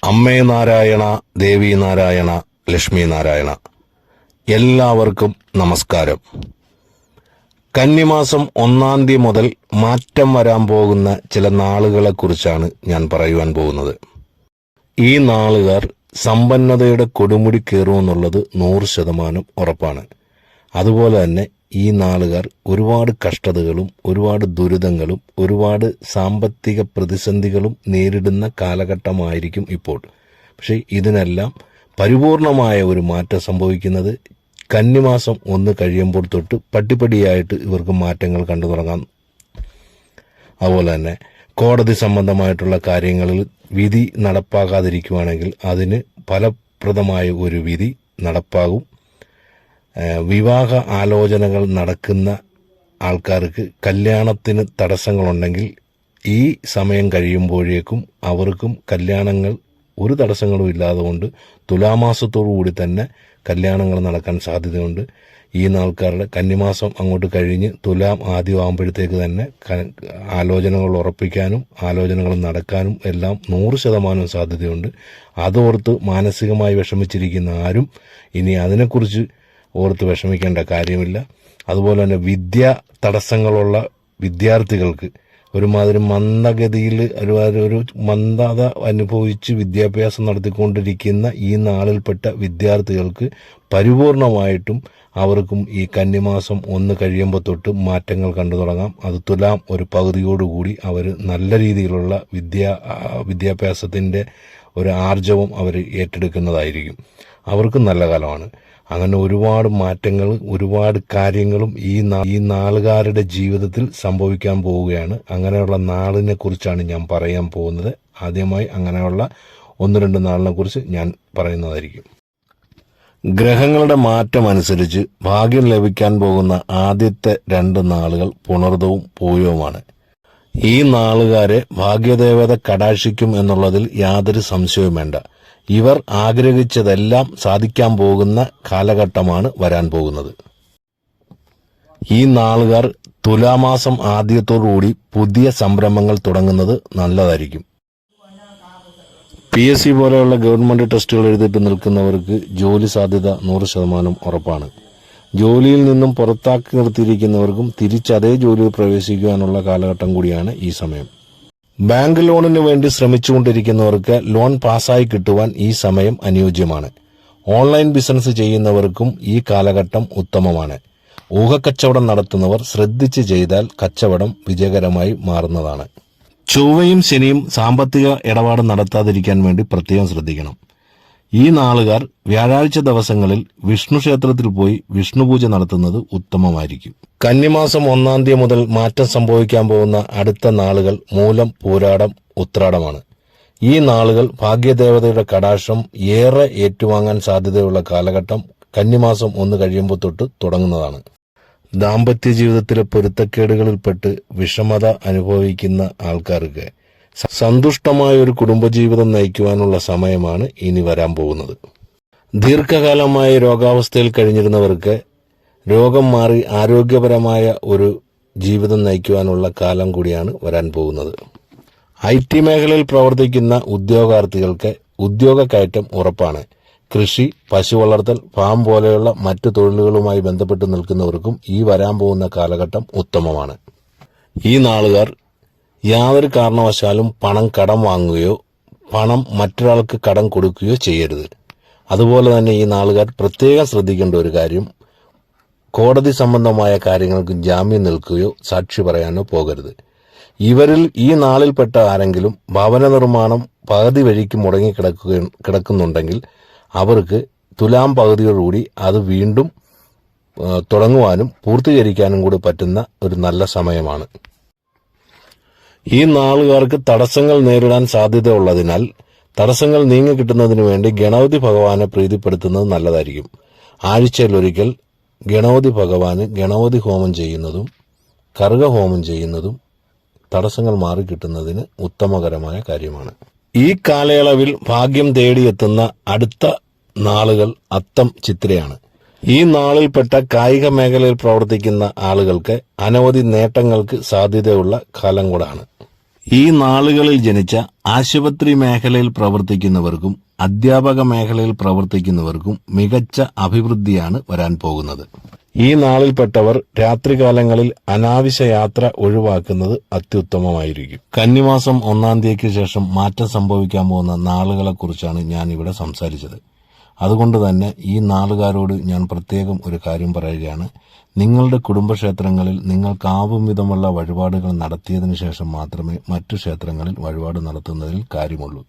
അമ്മേ നാരായണ, ദേവി നാരായണ, ലക്ഷ്മി നാരായണ. എല്ലാവർക്കും നമസ്കാരം. കന്നിമാസം 1-ാം തീയതി മുതൽ മാറ്റം വരാൻ പോകുന്ന ചില നാളുകളെക്കുറിച്ചാണ് ഞാൻ പറയുവാൻ പോകുന്നത്. ഈ നാളുകാർ സമ്പന്നതയുടെ കൊടുമുടി കയറുമെന്നുള്ളത് 100% ഉറപ്പാണ്. അതുപോലെ തന്നെ ഈ നാളുകാർ ഒരുപാട് കഷ്ടതകളും ഒരുപാട് ദുരിതങ്ങളും ഒരുപാട് സാമ്പത്തിക പ്രതിസന്ധികളും നേരിടുന്ന കാലഘട്ടമായിരിക്കും ഇപ്പോൾ. പക്ഷേ ഇതിനെല്ലാം പരിപൂർണമായ ഒരു മാറ്റം സംഭവിക്കുന്നത് കന്നിമാസം 1 കഴിയുമ്പോൾ തൊട്ട് പടിപടിയായിട്ട് ഇവർക്ക് മാറ്റങ്ങൾ കണ്ടു തുടങ്ങാം. അതുപോലെ തന്നെ കോടതി സംബന്ധമായിട്ടുള്ള കാര്യങ്ങളിൽ വിധി നടപ്പാകാതിരിക്കുവാണെങ്കിൽ അതിന് ഫലപ്രദമായ ഒരു വിധി നടപ്പാകും. വിവാഹ ആലോചനകൾ നടക്കുന്ന ആൾക്കാർക്ക് കല്യാണത്തിന് തടസ്സങ്ങളുണ്ടെങ്കിൽ ഈ സമയം കഴിയുമ്പോഴേക്കും അവർക്കും കല്യാണങ്ങൾ ഒരു തടസ്സങ്ങളും ഇല്ലാതെ കൊണ്ട് തുലാമാസത്തോടു കൂടി തന്നെ കല്യാണങ്ങൾ നടക്കാൻ സാധ്യതയുണ്ട്. ഈ നാൾക്കാരുടെ കന്നിമാസം അങ്ങോട്ട് കഴിഞ്ഞ് തുലാം ആദ്യമാകുമ്പോഴത്തേക്ക് തന്നെ ആലോചനകൾ ഉറപ്പിക്കാനും ആലോചനകൾ നടക്കാനും എല്ലാം 100% സാധ്യതയുണ്ട്. അതോർത്ത് മാനസികമായി വിഷമിച്ചിരിക്കുന്ന ആരും ഇനി അതിനെക്കുറിച്ച് ഓർത്ത് വിഷമിക്കേണ്ട കാര്യമില്ല. അതുപോലെ തന്നെ വിദ്യാ തടസ്സങ്ങളുള്ള വിദ്യാർത്ഥികൾക്ക് ഒരുമാതിരി മന്ദഗതിയിൽ ഒരു മന്ദത അനുഭവിച്ച് വിദ്യാഭ്യാസം നടത്തിക്കൊണ്ടിരിക്കുന്ന ഈ നാളിൽപ്പെട്ട വിദ്യാർത്ഥികൾക്ക് പരിപൂർണമായിട്ടും അവർക്കും ഈ കന്നിമാസം 1 കഴിയുമ്പോൾ തൊട്ട് മാറ്റങ്ങൾ കണ്ടു തുടങ്ങാം. അത് തുലാം ഒരു പകുതിയോടുകൂടി അവർ നല്ല രീതിയിലുള്ള വിദ്യാഭ്യാസത്തിൻ്റെ ഒരു ആർജവം അവർ ഏറ്റെടുക്കുന്നതായിരിക്കും. അവർക്കും നല്ല കാലമാണ്. അങ്ങനെ ഒരുപാട് മാറ്റങ്ങൾ ഒരുപാട് കാര്യങ്ങളും ഈ നാളുകാരുടെ ജീവിതത്തിൽ സംഭവിക്കാൻ പോവുകയാണ്. അങ്ങനെയുള്ള നാളിനെ കുറിച്ചാണ് ഞാൻ പറയാൻ പോകുന്നത്. ആദ്യമായി അങ്ങനെയുള്ള 1-2 നാളിനെ കുറിച്ച് ഞാൻ പറയുന്നതായിരിക്കും. ഗ്രഹങ്ങളുടെ മാറ്റം അനുസരിച്ച് ഭാഗ്യം ലഭിക്കാൻ പോകുന്ന ആദ്യത്തെ 2 നാളുകൾ പുണർദവും പൂയവുമാണ്. ഈ നാളുകാരെ ഭാഗ്യദേവത കടാക്ഷിക്കും എന്നുള്ളതിൽ യാതൊരു സംശയവും വേണ്ട. ഇവർ ആഗ്രഹിച്ചതെല്ലാം സാധിക്കാൻ പോകുന്ന കാലഘട്ടമാണ് വരാൻ പോകുന്നത്. ഈ നാളുകാർ തുലാമാസം ആദ്യത്തോടുകൂടി പുതിയ സംരംഭങ്ങൾ തുടങ്ങുന്നത് നല്ലതായിരിക്കും. PSC പോലെയുള്ള ഗവൺമെന്റ് ടെസ്റ്റുകൾ എഴുതിയിട്ട് നിൽക്കുന്നവർക്ക് ജോലി സാധ്യത 100% ഉറപ്പാണ്. ജോലിയിൽ നിന്നും പുറത്താക്കി നിർത്തിയിരിക്കുന്നവർക്കും തിരിച്ചതേ ജോലിയിൽ പ്രവേശിക്കുവാനുള്ള കാലഘട്ടം കൂടിയാണ് ഈ സമയം. ബാങ്ക് ലോണിന് വേണ്ടി ശ്രമിച്ചുകൊണ്ടിരിക്കുന്നവർക്ക് ലോൺ പാസ്സായി കിട്ടുവാൻ ഈ സമയം അനുയോജ്യമാണ്. ഓൺലൈൻ ബിസിനസ് ചെയ്യുന്നവർക്കും ഈ കാലഘട്ടം ഉത്തമമാണ്. ഊഹക്കച്ചവടം നടത്തുന്നവർ ശ്രദ്ധിച്ച് ചെയ്താൽ കച്ചവടം വിജയകരമായി മാറുന്നതാണ്. ചൊവ്വയും ശനിയും സാമ്പത്തിക ഇടപാട് നടത്താതിരിക്കാൻ വേണ്ടി പ്രത്യേകം ശ്രദ്ധിക്കണം. ഈ നാളുകാർ വ്യാഴാഴ്ച ദിവസങ്ങളിൽ വിഷ്ണു ക്ഷേത്രത്തിൽ പോയി വിഷ്ണുപൂജ നടത്തുന്നത് ഉത്തമമായിരിക്കും. കന്നിമാസം 1-ാം തീയതി മുതൽ മാറ്റം സംഭവിക്കാൻ പോകുന്ന അടുത്ത നാളുകൾ മൂലം, പൂരാടം, ഉത്രാടമാണ്. ഈ നാളുകൾ ഭാഗ്യദേവതയുടെ കടാക്ഷം ഏറെ ഏറ്റുവാങ്ങാൻ സാധ്യതയുള്ള കാലഘട്ടം കന്നിമാസം 1 കഴിയുമ്പോൾ തൊട്ട് തുടങ്ങുന്നതാണ്. ദാമ്പത്യ ജീവിതത്തിലെ പൊരുത്തക്കേടുകളിൽപ്പെട്ട് വിഷമത അനുഭവിക്കുന്ന ആൾക്കാർക്ക് സന്തുഷ്ടമായ ഒരു കുടുംബജീവിതം നയിക്കുവാനുള്ള സമയമാണ് ഇനി വരാൻ പോകുന്നത്. ദീർഘകാലമായ രോഗാവസ്ഥയിൽ കഴിഞ്ഞിരുന്നവർക്ക് രോഗം മാറി ആരോഗ്യപരമായ ഒരു ജീവിതം നയിക്കുവാനുള്ള കാലം കൂടിയാണ് വരാൻ പോകുന്നത്. IT മേഖലയിൽ പ്രവർത്തിക്കുന്ന ഉദ്യോഗാർത്ഥികൾക്ക് ഉദ്യോഗ കയറ്റം ഉറപ്പാണ്. കൃഷി, പശു വളർത്തൽ, ഫാം പോലെയുള്ള മറ്റു തൊഴിലുകളുമായി ബന്ധപ്പെട്ട് നിൽക്കുന്നവർക്കും ഈ വരാൻ പോകുന്ന കാലഘട്ടം ഉത്തമമാണ്. ഈ നാളുകാർ യാതൊരു കാരണവശാലും പണം കടം വാങ്ങുകയോ പണം മറ്റൊരാൾക്ക് കടം കൊടുക്കുകയോ ചെയ്യരുത്. അതുപോലെ തന്നെ ഈ നാളുകാർ പ്രത്യേകം ശ്രദ്ധിക്കേണ്ട ഒരു കാര്യം, കോടതി സംബന്ധമായ കാര്യങ്ങൾക്ക് ജാമ്യം നിൽക്കുകയോ സാക്ഷി പറയാനോ പോകരുത്. ഇവരിൽ ഈ നാളിൽപ്പെട്ട ആരെങ്കിലും ഭവന നിർമ്മാണം പകുതി വഴിക്ക് കിടക്കുന്നുണ്ടെങ്കിൽ അവർക്ക് തുലാം പകുതിയോടുകൂടി അത് വീണ്ടും തുടങ്ങുവാനും പൂർത്തീകരിക്കാനും കൂടി പറ്റുന്ന ഒരു നല്ല സമയമാണ്. ഈ നാളുകാർക്ക് തടസ്സങ്ങൾ നേരിടാൻ സാധ്യതയുള്ളതിനാൽ തടസ്സങ്ങൾ നീങ്ങിക്കിട്ടുന്നതിനു വേണ്ടി ഗണപതി ഭഗവാനെ പ്രീതിപ്പെടുത്തുന്നത് നല്ലതായിരിക്കും. ആഴ്ചയിലൊരിക്കൽ ഗണപതി ഭഗവാന് ഗണപതി ഹോമം ചെയ്യുന്നതും കറുക ഹോമം ചെയ്യുന്നതും തടസ്സങ്ങൾ മാറിക്കിട്ടുന്നതിന് ഉത്തമകരമായ കാര്യമാണ്. ഈ കാലയളവിൽ ഭാഗ്യം തേടിയെത്തുന്ന അടുത്ത നാളുകൾ അത്തം, ചിത്രയാണ്. ഈ നാളിൽപ്പെട്ട കായിക മേഖലയിൽ പ്രവർത്തിക്കുന്ന ആളുകൾക്ക് അനവധി നേട്ടങ്ങൾക്ക് സാധ്യതയുള്ള കാലം കൂടാണ്. ഈ നാളുകളിൽ ജനിച്ച ആശുപത്രി മേഖലയിൽ പ്രവർത്തിക്കുന്നവർക്കും അധ്യാപക മേഖലയിൽ പ്രവർത്തിക്കുന്നവർക്കും മികച്ച അഭിവൃദ്ധിയാണ് വരാൻ പോകുന്നത്. ഈ നാളിൽപ്പെട്ടവർ രാത്രികാലങ്ങളിൽ അനാവശ്യ യാത്ര ഒഴിവാക്കുന്നത് അത്യുത്തമമായിരിക്കും. കന്നിമാസം 1-ാം തീയതിക്ക് ശേഷം മാറ്റം സംഭവിക്കാൻ പോകുന്ന നാളുകളെക്കുറിച്ചാണ് ഞാൻ ഇവിടെ സംസാരിച്ചത്. അതുകൊണ്ട് തന്നെ ഈ നാളുകാരോട് ഞാൻ പ്രത്യേകം ഒരു കാര്യം പറയുകയാണ്. നിങ്ങളുടെ കുടുംബക്ഷേത്രങ്ങളിൽ നിങ്ങൾക്കാവും വിധമുള്ള വഴിപാടുകൾ നടത്തിയതിനു ശേഷം മാത്രമേ മറ്റു ക്ഷേത്രങ്ങളിൽ വഴിപാട് നടത്തുന്നതിൽ കാര്യമുള്ളൂ.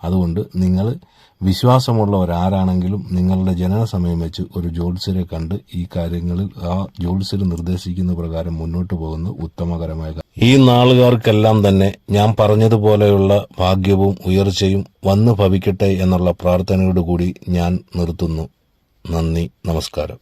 അതുകൊണ്ട് നിങ്ങൾ വിശ്വാസമുള്ളവരാരാണെങ്കിലും നിങ്ങളുടെ ജനന സമയം വെച്ച് ഒരു ജ്യോത്സ്യരെ കണ്ട് ഈ കാര്യങ്ങളിൽ ആ ജ്യോത്സ്യർ നിർദ്ദേശിക്കുന്ന പ്രകാരം മുന്നോട്ട് പോകുന്നത് ഉത്തമകരമായ ഈ നാളുകാർക്കെല്ലാം തന്നെ ഞാൻ പറഞ്ഞതുപോലെയുള്ള ഭാഗ്യവും ഉയർച്ചയും വന്നു ഭവിക്കട്ടെ എന്നുള്ള പ്രാർത്ഥനയോടുകൂടി ഞാൻ നിർത്തുന്നു. നന്ദി, നമസ്കാരം.